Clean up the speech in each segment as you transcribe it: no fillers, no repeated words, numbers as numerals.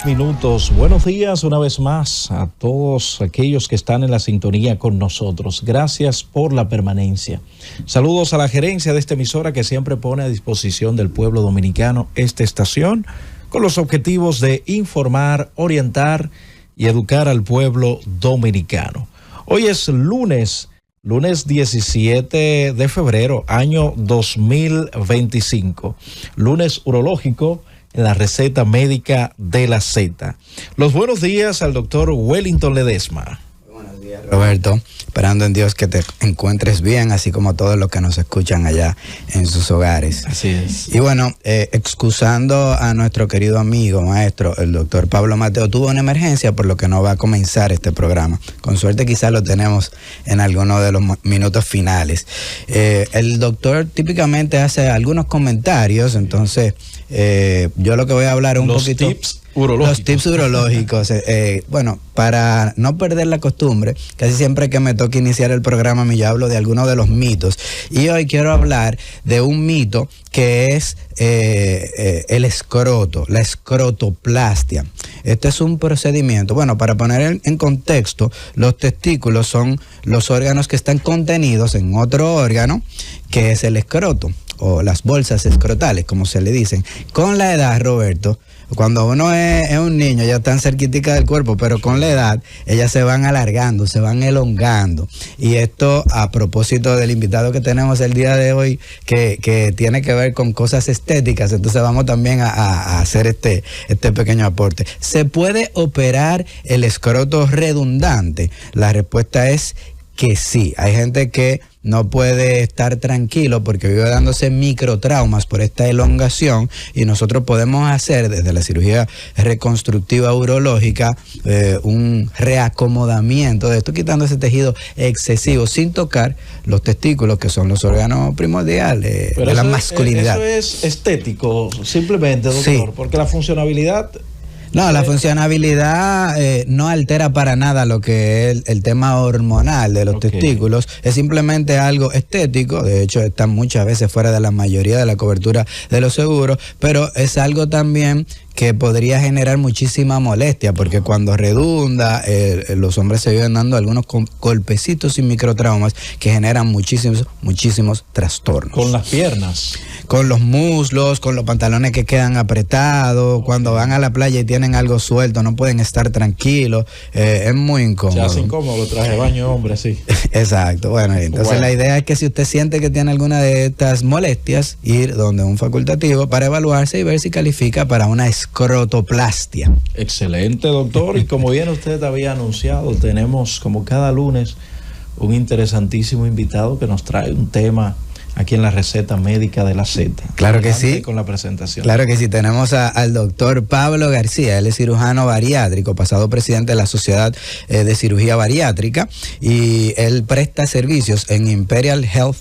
minutos. Buenos días una vez más a todos aquellos que están en la sintonía con nosotros. Gracias por la permanencia. Saludos a la gerencia de esta emisora que siempre pone a disposición del pueblo dominicano esta estación con los objetivos de informar, orientar y educar al pueblo dominicano. Hoy es lunes 17 de febrero, año 2025, lunes urológico en la receta médica de la Z. Los buenos días al doctor Wellington Ledesma. Buenos días, Roberto. Esperando en Dios que te encuentres bien, así como todos los que nos escuchan allá en sus hogares. Así es. Y bueno, excusando a nuestro querido amigo, maestro, el doctor Pablo Mateo, tuvo una emergencia, por lo que no va a comenzar este programa. Con suerte quizás lo tenemos en alguno de los minutos finales. El doctor típicamente hace algunos comentarios, entonces yo lo que voy a hablar es un poquito... Los tips urológicos. Bueno, para no perder la costumbre, casi siempre que me toca iniciar el programa yo hablo de algunos de los mitos. Y hoy quiero hablar de un mito que es el escroto, la escrotoplastia. Este es un procedimiento. Bueno, para poner en contexto, los testículos son los órganos que están contenidos en otro órgano, que es el escroto, o las bolsas escrotales, como se le dicen. Con la edad, Roberto, cuando uno es un niño, ya están cerquitica del cuerpo, pero con la edad, ellas se van alargando, se van elongando. Y esto a propósito del invitado que tenemos el día de hoy, que tiene que ver con cosas estéticas, entonces vamos también a hacer este pequeño aporte. ¿Se puede operar el escroto redundante? La respuesta es que sí. Hay gente que no puede estar tranquilo porque vive dándose microtraumas por esta elongación, y nosotros podemos hacer desde la cirugía reconstructiva urológica un reacomodamiento de esto, quitando ese tejido excesivo sin tocar los testículos, que son los órganos primordiales de la masculinidad. Eso es estético simplemente, doctor, sí, porque la funcionabilidad... No, la funcionabilidad no altera para nada lo que es el tema hormonal de los testículos. Es simplemente algo estético. De hecho, están muchas veces fuera de la mayoría de la cobertura de los seguros, pero es algo también que podría generar muchísima molestia, porque cuando redunda, los hombres se viven dando algunos golpecitos y microtraumas que generan muchísimos trastornos. Con las piernas, con los muslos, con los pantalones que quedan apretados, cuando van a la playa y tienen algo suelto, no pueden estar tranquilos, es muy incómodo. Se hace incómodo los trajes de baño, hombre, sí. Exacto, bueno, entonces la idea es que si usted siente que tiene alguna de estas molestias, ir donde un facultativo para evaluarse y ver si califica para una escrotoplastia. Excelente, doctor, y como bien usted había anunciado, tenemos como cada lunes un interesantísimo invitado que nos trae un tema aquí en la receta médica de la Z. Claro que sí. Con la presentación. Claro que sí. Tenemos al doctor Pablo García. Él es cirujano bariátrico, pasado presidente de la Sociedad de Cirugía Bariátrica, y él presta servicios en Imperial Health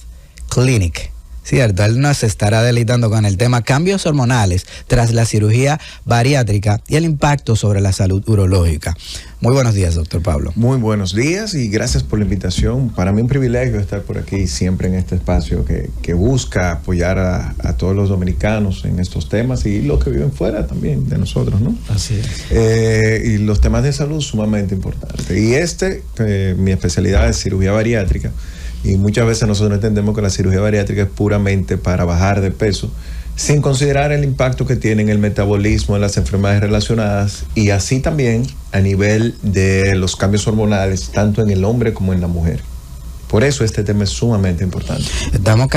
Clinic. Cierto, él nos estará deleitando con el tema cambios hormonales tras la cirugía bariátrica y el impacto sobre la salud urológica. Muy buenos días, doctor Pablo. Muy buenos días y gracias por la invitación. Para mí un privilegio estar por aquí siempre en este espacio que busca apoyar a todos los dominicanos en estos temas y los que viven fuera también de nosotros, ¿no? Así es. Y los temas de salud sumamente importantes. Y mi especialidad es cirugía bariátrica. Y muchas veces nosotros entendemos que la cirugía bariátrica es puramente para bajar de peso, sin considerar el impacto que tiene en el metabolismo, en las enfermedades relacionadas, y así también a nivel de los cambios hormonales, tanto en el hombre como en la mujer. Por eso este tema es sumamente importante. Estamos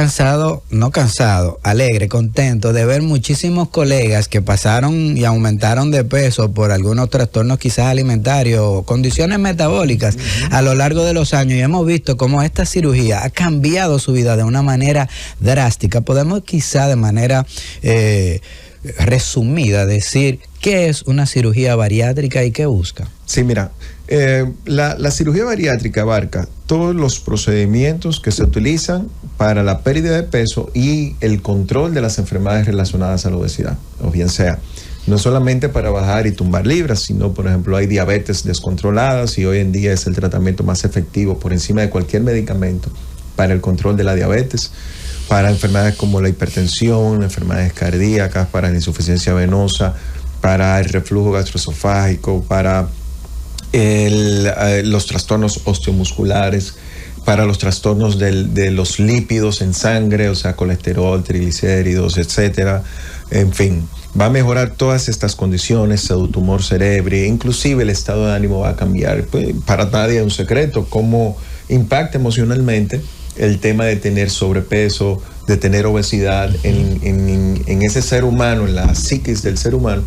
alegres, contentos de ver muchísimos colegas que pasaron y aumentaron de peso por algunos trastornos quizás alimentarios o condiciones metabólicas a lo largo de los años, y hemos visto cómo esta cirugía ha cambiado su vida de una manera drástica. Podemos quizás de manera resumida decir qué es una cirugía bariátrica y qué busca. Sí, mira, la cirugía bariátrica abarca todos los procedimientos que se utilizan para la pérdida de peso y el control de las enfermedades relacionadas a la obesidad. O bien sea, no solamente para bajar y tumbar libras, sino, por ejemplo, hay diabetes descontroladas y hoy en día es el tratamiento más efectivo por encima de cualquier medicamento para el control de la diabetes, para enfermedades como la hipertensión, enfermedades cardíacas, para la insuficiencia venosa, para el reflujo gastroesofágico, para los trastornos osteomusculares, para los trastornos de los lípidos en sangre, o sea, colesterol, triglicéridos, etcétera. En fin, va a mejorar todas estas condiciones, pseudotumor cerebri, inclusive el estado de ánimo va a cambiar. Pues, para nadie es un secreto cómo impacta emocionalmente el tema de tener sobrepeso, de tener obesidad en ese ser humano, en la psiquis del ser humano,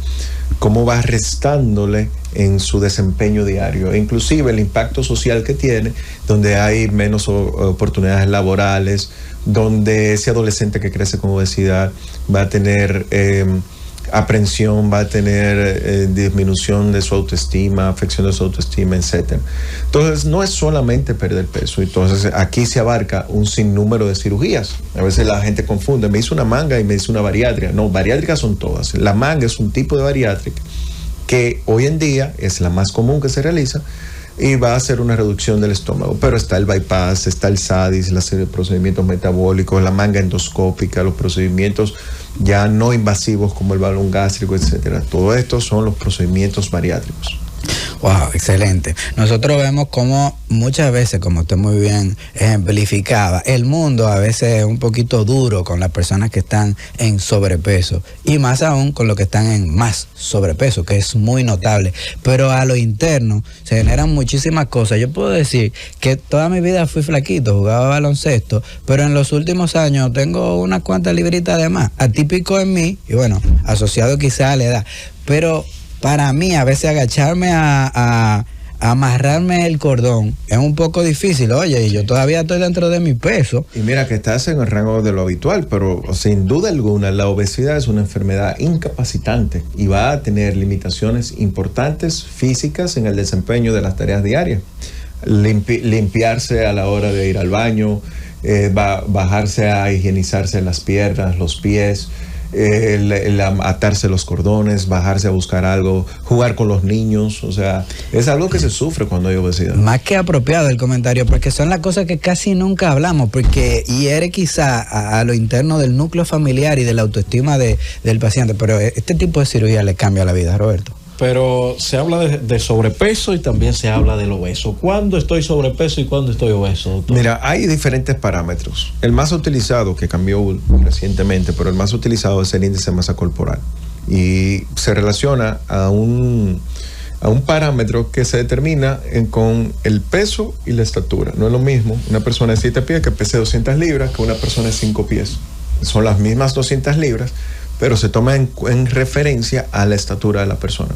cómo va restándole en su desempeño diario, e inclusive el impacto social que tiene, donde hay menos oportunidades laborales, donde ese adolescente que crece con obesidad va a tener aprensión, va a tener disminución de su autoestima, afección de su autoestima, etc. Entonces, no es solamente perder peso. Entonces, aquí se abarca un sinnúmero de cirugías. A veces la gente confunde, me hizo una manga y me hizo una bariátrica. No, bariátricas son todas. La manga es un tipo de bariátrica que hoy en día es la más común que se realiza y va a hacer una reducción del estómago. Pero está el bypass, está el SADIS, los procedimientos metabólicos, la manga endoscópica, los procedimientos ya no invasivos como el balón gástrico, etcétera. Todo esto son los procedimientos bariátricos. Wow, excelente. Nosotros vemos como muchas veces, como usted muy bien ejemplificaba, el mundo a veces es un poquito duro con las personas que están en sobrepeso y más aún con los que están en más sobrepeso, que es muy notable. Pero a lo interno se generan muchísimas cosas. Yo puedo decir que toda mi vida fui flaquito, jugaba baloncesto, pero en los últimos años tengo unas cuantas libritas de más, atípico en mí y bueno, asociado quizá a la edad. Pero para mí, a veces agacharme a amarrarme el cordón es un poco difícil. Oye, y yo todavía estoy dentro de mi peso. Y mira que estás en el rango de lo habitual, pero sin duda alguna la obesidad es una enfermedad incapacitante y va a tener limitaciones importantes físicas en el desempeño de las tareas diarias. Limpiarse a la hora de ir al baño, bajarse a higienizarse las piernas, los pies, atarse los cordones, bajarse a buscar algo, jugar con los niños, o sea, es algo que se sufre cuando hay obesidad. Más que apropiado el comentario, porque son las cosas que casi nunca hablamos, porque hiere quizá a lo interno del núcleo familiar y de la autoestima del paciente, pero este tipo de cirugía le cambia la vida, Roberto. Pero se habla de sobrepeso y también se habla del obeso. ¿Cuándo estoy sobrepeso y cuándo estoy obeso, doctor? Mira, hay diferentes parámetros. El más utilizado, que cambió recientemente, pero el más utilizado es el índice de masa corporal. Y se relaciona a un parámetro que se determina con el peso y la estatura. No es lo mismo una persona de 7 pies que pese 200 libras que una persona de 5 pies. Son las mismas 200 libras, pero se toma en referencia a la estatura de la persona.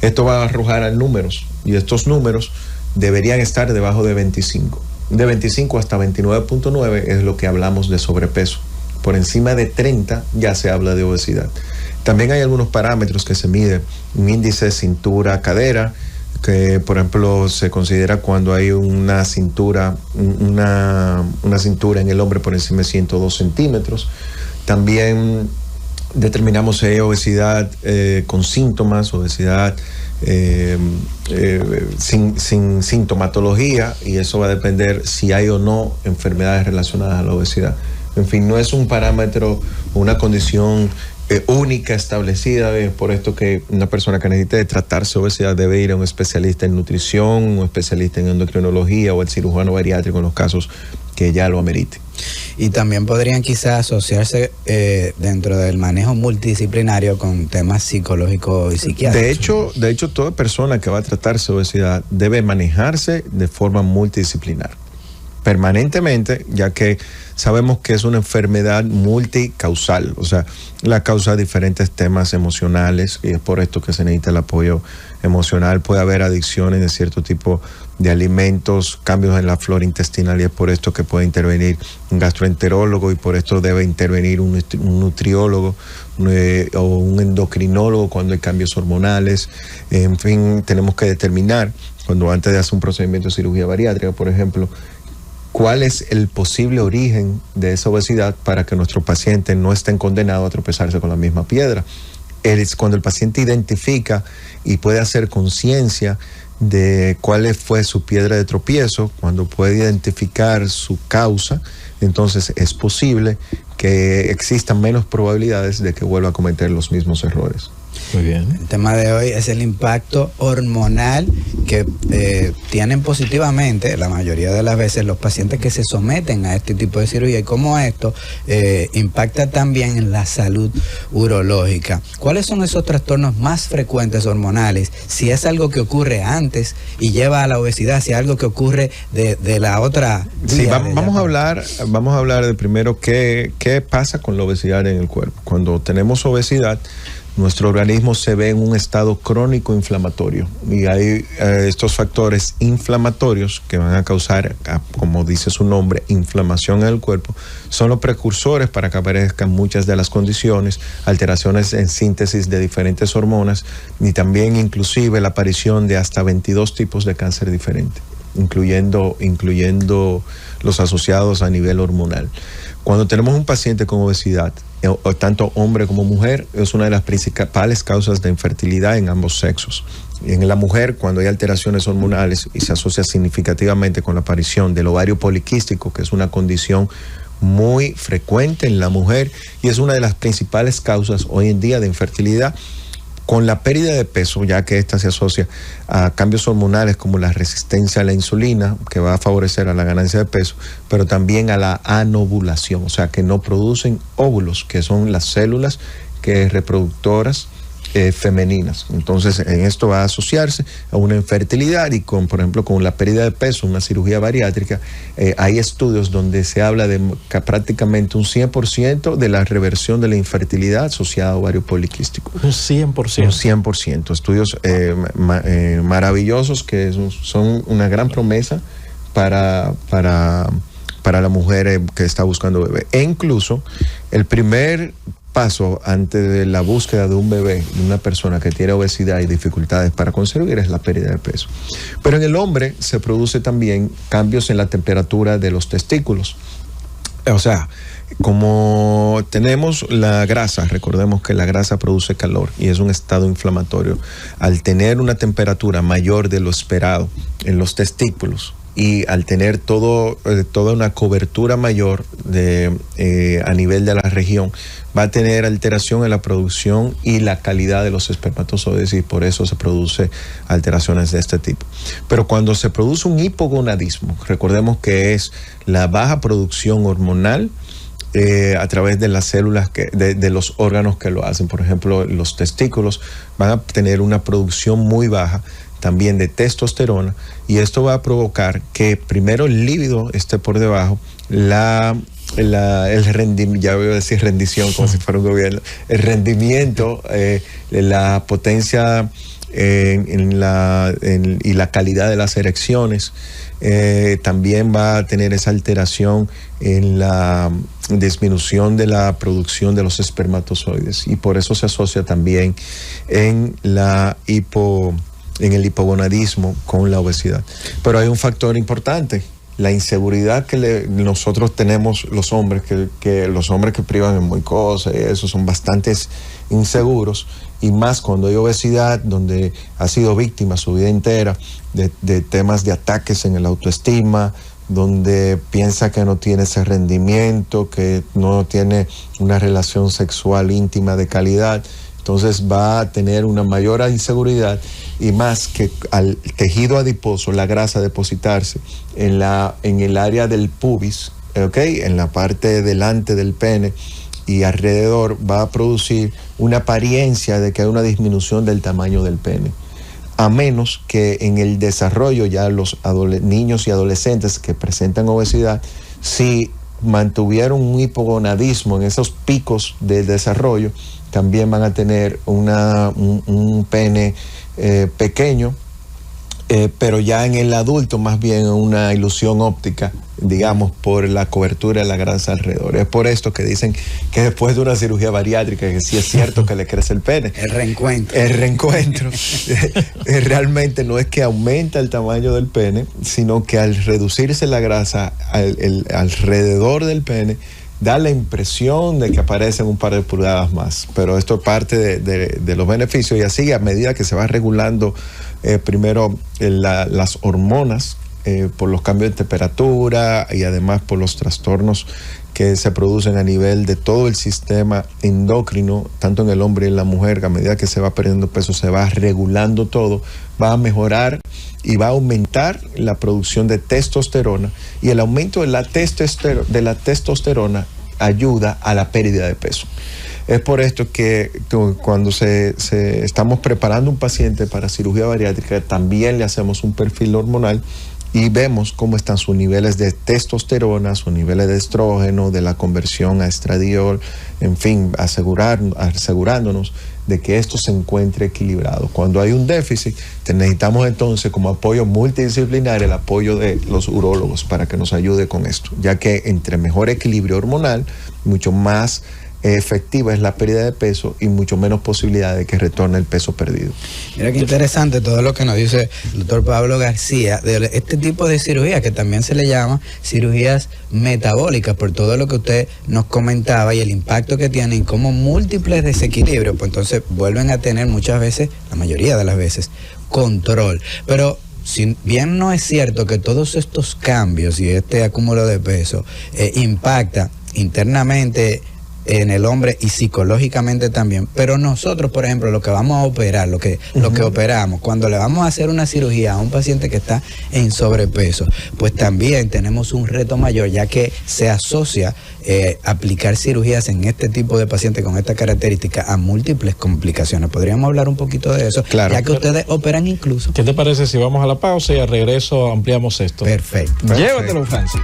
Esto va a arrojar a números, y estos números deberían estar debajo de 25. De 25 hasta 29.9 es lo que hablamos de sobrepeso. Por encima de 30 ya se habla de obesidad. También hay algunos parámetros que se miden, un índice cintura-cadera, que por ejemplo se considera cuando hay una cintura en el hombre por encima de 102 centímetros. También determinamos si hay obesidad con síntomas, obesidad sin sintomatología, y eso va a depender si hay o no enfermedades relacionadas a la obesidad. En fin, no es un parámetro o una condición única, establecida. Por esto que una persona que necesite tratarse obesidad debe ir a un especialista en nutrición, un especialista en endocrinología o el cirujano bariátrico en los casos que ya lo amerite. Y también podrían quizás asociarse dentro del manejo multidisciplinario con temas psicológicos y psiquiátricos. De hecho, toda persona que va a tratarse obesidad debe manejarse de forma multidisciplinar, permanentemente, ya que sabemos que es una enfermedad multicausal, o sea, la causa diferentes temas emocionales, y es por esto que se necesita el apoyo emocional. Puede haber adicciones de cierto tipo de alimentos, cambios en la flora intestinal, y es por esto que puede intervenir un gastroenterólogo, y por esto debe intervenir un nutriólogo o un endocrinólogo cuando hay cambios hormonales. En fin, tenemos que determinar, cuando antes de hacer un procedimiento de cirugía bariátrica, por ejemplo, cuál es el posible origen de esa obesidad para que nuestro paciente no esté condenado a tropezarse con la misma piedra. Es cuando el paciente identifica y puede hacer conciencia de cuál fue su piedra de tropiezo, cuando puede identificar su causa, entonces es posible que existan menos probabilidades de que vuelva a cometer los mismos errores. Muy bien. El tema de hoy es el impacto hormonal que tienen positivamente la mayoría de las veces los pacientes que se someten a este tipo de cirugía, y cómo esto impacta también en la salud urológica. ¿Cuáles son esos trastornos más frecuentes hormonales? Si es algo que ocurre antes y lleva a la obesidad, si es algo que ocurre de la otra... Sí, vamos a hablar de primero qué pasa con la obesidad en el cuerpo. Cuando tenemos obesidad, nuestro organismo se ve en un estado crónico inflamatorio, y hay estos factores inflamatorios que van a causar, como dice su nombre, inflamación en el cuerpo. Son los precursores para que aparezcan muchas de las condiciones, alteraciones en síntesis de diferentes hormonas, y también inclusive la aparición de hasta 22 tipos de cáncer diferentes, incluyendo los asociados a nivel hormonal. Cuando tenemos un paciente con obesidad, tanto hombre como mujer, es una de las principales causas de infertilidad en ambos sexos. En la mujer, cuando hay alteraciones hormonales y se asocia significativamente con la aparición del ovario poliquístico, que es una condición muy frecuente en la mujer y es una de las principales causas hoy en día de infertilidad, con la pérdida de peso, ya que esta se asocia a cambios hormonales como la resistencia a la insulina, que va a favorecer a la ganancia de peso, pero también a la anovulación, o sea, que no producen óvulos, que son las células reproductoras femeninas. Entonces, en esto va a asociarse a una infertilidad, y por ejemplo, con la pérdida de peso, una cirugía bariátrica, hay estudios donde se habla de prácticamente un 100% de la reversión de la infertilidad asociada a ovario poliquístico. Un 100%. Un 100%. Estudios maravillosos que son una gran promesa para la mujer que está buscando bebé. E incluso el primer paso antes de la búsqueda de un bebé, de una persona que tiene obesidad y dificultades para concebir, es la pérdida de peso. Pero en el hombre se produce también cambios en la temperatura de los testículos. O sea, como tenemos la grasa, recordemos que la grasa produce calor y es un estado inflamatorio. Al tener una temperatura mayor de lo esperado en los testículos, y al tener toda una cobertura mayor a nivel de la región, va a tener alteración en la producción y la calidad de los espermatozoides, y por eso se produce alteraciones de este tipo. Pero cuando se produce un hipogonadismo, recordemos que es la baja producción hormonal a través de las células de los órganos que lo hacen. Por ejemplo, los testículos van a tener una producción muy baja también de testosterona, y esto va a provocar que primero el líbido esté por debajo, el rendimiento, ya voy a decir rendición como si fuera un gobierno, el rendimiento, la potencia y la calidad de las erecciones, también va a tener esa alteración en la disminución de la producción de los espermatozoides, y por eso se asocia también en el hipogonadismo con la obesidad. Pero hay un factor importante, la inseguridad que nosotros tenemos los hombres, que los hombres que privan en mucosa y eso son bastante inseguros, y más cuando hay obesidad, donde ha sido víctima su vida entera de temas de ataques en el autoestima, donde piensa que no tiene ese rendimiento, que no tiene una relación sexual íntima de calidad. Entonces va a tener una mayor inseguridad, y más que al tejido adiposo, la grasa depositarse en el área del pubis, ¿okay? En la parte delante del pene y alrededor, va a producir una apariencia de que hay una disminución del tamaño del pene. A menos que en el desarrollo, ya los niños y adolescentes que presentan obesidad, si mantuvieron un hipogonadismo en esos picos de desarrollo, también van a tener un pene pequeño, pero ya en el adulto más bien una ilusión óptica, digamos, por la cobertura de la grasa alrededor. Es por esto que dicen que después de una cirugía bariátrica, que sí es cierto que le crece el pene. El reencuentro. El reencuentro. Realmente no es que aumenta el tamaño del pene, sino que al reducirse la grasa alrededor del pene, da la impresión de que aparecen un par de pulgadas más. Pero esto es parte de los beneficios, y así a medida que se va regulando primero las hormonas por los cambios de temperatura y además por los trastornos que se producen a nivel de todo el sistema endocrino, tanto en el hombre y en la mujer, que a medida que se va perdiendo peso, se va regulando todo, va a mejorar y va a aumentar la producción de testosterona, y el aumento de la testosterona ayuda a la pérdida de peso. Es por esto que cuando estamos preparando un paciente para cirugía bariátrica, también le hacemos un perfil hormonal y vemos cómo están sus niveles de testosterona, sus niveles de estrógeno, de la conversión a estradiol, en fin, asegurándonos de que esto se encuentre equilibrado. Cuando hay un déficit, necesitamos entonces como apoyo multidisciplinar el apoyo de los urólogos para que nos ayude con esto, ya que entre mejor equilibrio hormonal, mucho más efectiva es la pérdida de peso y mucho menos posibilidad de que retorne el peso perdido. Mira qué interesante todo lo que nos dice el doctor Pablo García de este tipo de cirugía, que también se le llama cirugías metabólicas, por todo lo que usted nos comentaba y el impacto que tienen como múltiples desequilibrios, pues entonces vuelven a tener muchas veces, la mayoría de las veces, control. Pero si bien no es cierto que todos estos cambios y este acúmulo de peso impacta internamente en el hombre y psicológicamente también, pero nosotros, por ejemplo, lo que vamos a operar, lo que operamos, cuando le vamos a hacer una cirugía a un paciente que está en sobrepeso, pues también tenemos un reto mayor, ya que se asocia aplicar cirugías en este tipo de pacientes con esta característica a múltiples complicaciones. ¿Podríamos hablar un poquito de eso? Claro. Ya que ustedes operan incluso. ¿Qué te parece si vamos a la pausa y al regreso ampliamos esto? Perfecto. Llévatelo, Francis.